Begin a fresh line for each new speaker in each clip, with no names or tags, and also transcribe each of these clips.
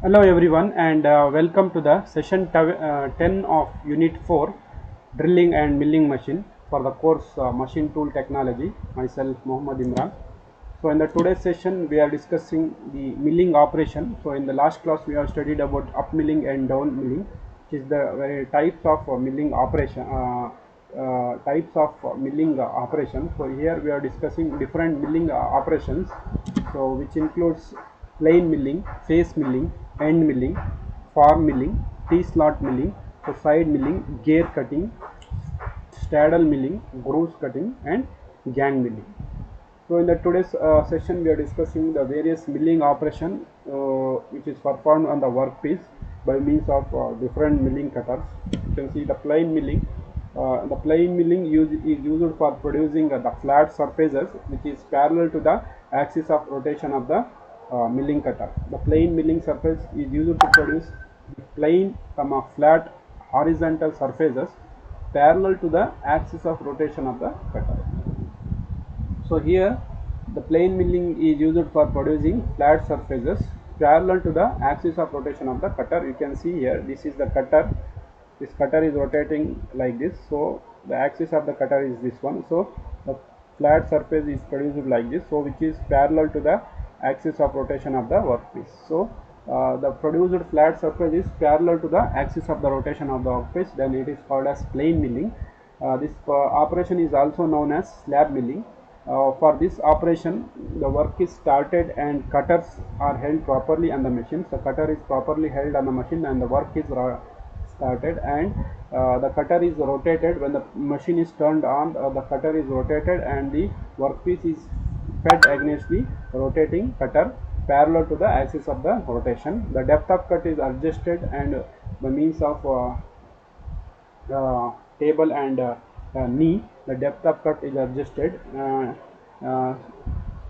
Hello everyone and welcome to the session 10 of Unit 4 Drilling and Milling Machine for the course Machine Tool Technology. Myself Mohammad Imran. So in the today's session we are discussing the milling operation. So in the last class we have studied about up milling and down milling, which is the types of milling operation. Types of milling operation. So here we are discussing different milling operations, so which includes plain milling, face milling, end milling, form milling, T-slot milling, so side milling, gear cutting, straddle milling, grooves cutting, and gang milling. So in the today's session we are discussing the various milling operation which is performed on the workpiece by means of different milling cutters. You can see the plain milling. The plain milling is used for producing the flat surfaces which is parallel to the axis of rotation of the milling cutter. The plain milling surface is used to produce plain, flat horizontal surfaces parallel to the axis of rotation of the cutter. So here the plain milling is used for producing flat surfaces parallel to the axis of rotation of the cutter. You can see here, this is the cutter. This cutter is rotating like this, so the axis of the cutter is this one. So the flat surface is produced like this, so which is parallel to the axis of rotation of the workpiece. So the produced flat surface is parallel to the axis of the rotation of the workpiece, then it is called as plain milling. This operation is also known as slab milling. For this operation, the work is started and cutters are held properly on the machine. So cutter is properly held on the machine and the work is started, and the cutter is rotated. When the machine is turned on, the cutter is rotated and the workpiece is fed against the rotating cutter parallel to the axis of the rotation. The depth of cut is adjusted and by means of table and knee, the depth of cut is adjusted, uh,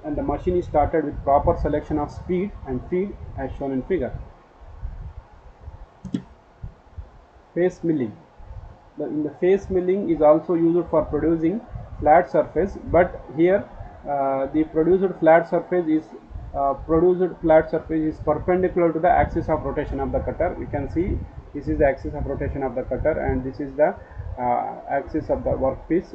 and the machine is started with proper selection of speed and feed as shown in figure. Face milling. In the face milling is also used for producing flat surface, but here the produced flat surface is perpendicular to the axis of rotation of the cutter. You can see this is the axis of rotation of the cutter and this is the axis of the workpiece.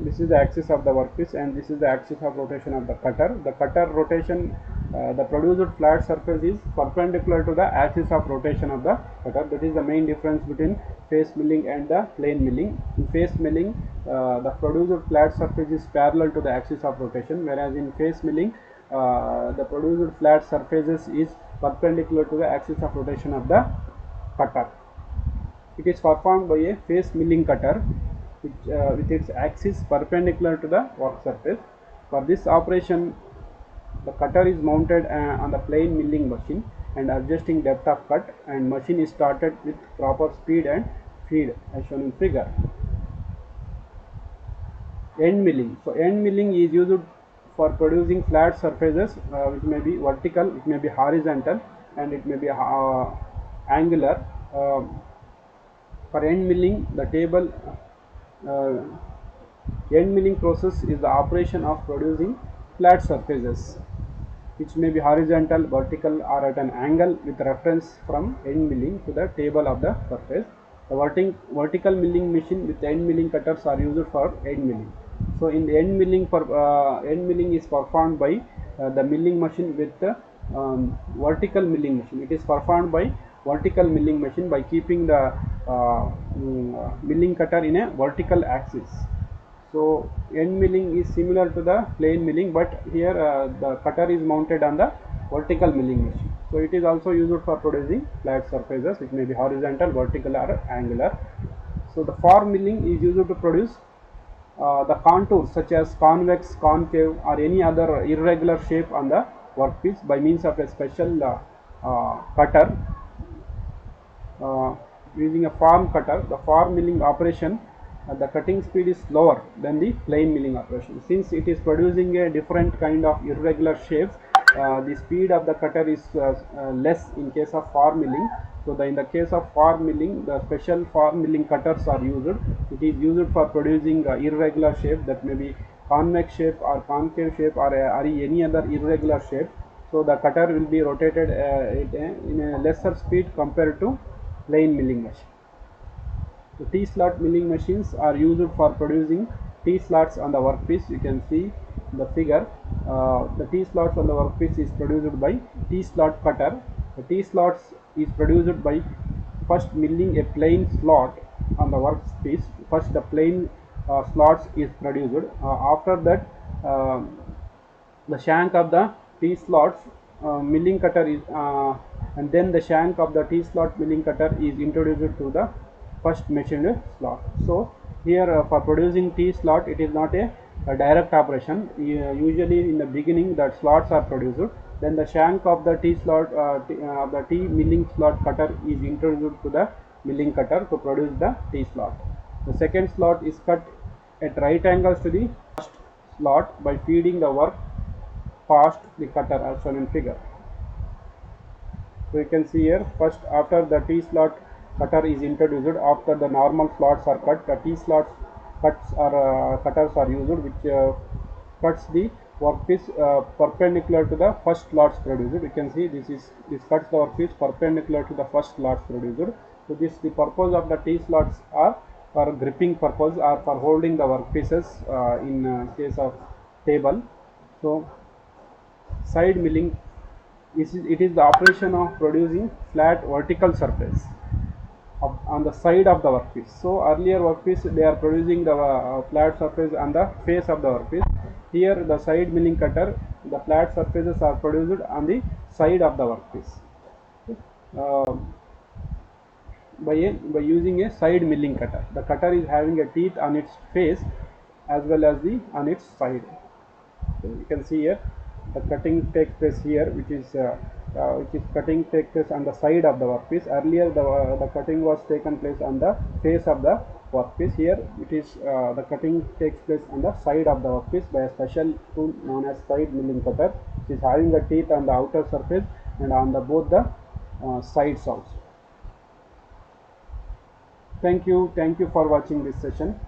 This is the axis of the workpiece and this is the axis of rotation of the cutter. The cutter rotation, the produced flat surface is perpendicular to the axis of rotation of the cutter. That is the main difference between face milling and the plain milling. In face milling, the produced flat surface is parallel to the axis of rotation, whereas in face milling, the produced flat surfaces is perpendicular to the axis of rotation of the cutter. It is performed by a face milling cutter with its axis perpendicular to the work surface. For this operation, the cutter is mounted on the plain milling machine and adjusting depth of cut, and machine is started with proper speed and feed as shown in figure. End milling. So end milling is used for producing flat surfaces which may be vertical, it may be horizontal, and it may be angular. For end milling, the table uh, end milling process is the operation of producing flat surfaces which may be horizontal, vertical, or at an angle with reference from end milling to the table of the surface. The vertical milling machine with end milling cutters are used for end milling. So in the end milling is performed by the milling machine with the vertical milling machine. It is performed by vertical milling machine by keeping the milling cutter in a vertical axis. So end milling is similar to the plain milling, but here the cutter is mounted on the vertical milling machine. So it is also used for producing flat surfaces which may be horizontal, vertical, or angular. So the form milling is used to produce the contours such as convex, concave, or any other irregular shape on the workpiece by means of a special cutter. Using a form cutter, the form milling operation, the cutting speed is slower than the plain milling operation. Since it is producing a different kind of irregular shapes, the speed of the cutter is less in case of form milling. So in the case of form milling, the special form milling cutters are used. It is used for producing irregular shape, that may be convex shape or concave shape or any other irregular shape. So the cutter will be rotated in a lesser speed compared to plain milling machine. The T-slot milling machines are used for producing T-slots on the workpiece. You can see in the figure, the T-slots on the workpiece is produced by T-slot cutter. The T-slots is produced by first milling a plain slot on the workpiece. First the plain slots is produced. After that, the shank of the T slots milling cutter is and then the shank of the T slot milling cutter is introduced to the first machined slot. So here for producing T slot, it is not a direct operation. Usually in the beginning the slots are produced, then the shank of the T slot the T milling slot cutter is introduced to the milling cutter to produce the T slot. The second slot is cut at right angles to the first slot by feeding the work past the cutter as shown in figure. So you can see here, first after the T slot cutter is introduced, after the normal slots are cut, the T slots cutters are used, which cuts the workpiece perpendicular to the first slots produced. You can see this cuts the workpiece perpendicular to the first slots produced. So the purpose of the T slots are for gripping purpose or for holding the workpieces in case of table. So side milling it is the operation of producing flat vertical surface on the side of the workpiece. So earlier workpiece they are producing the flat surface on the face of the workpiece. Here the side milling cutter, the flat surfaces are produced on the side of the workpiece by using a side milling cutter. The cutter is having a teeth on its face as well as on its side. So you can see here the cutting takes place here, which is cutting takes place on the side of the workpiece. Earlier the cutting was taken place on the face of the workpiece. Here it is the cutting takes place on the side of the workpiece by a special tool known as side milling cutter, which is having the teeth on the outer surface and on the both the sides also. Thank you for watching this session.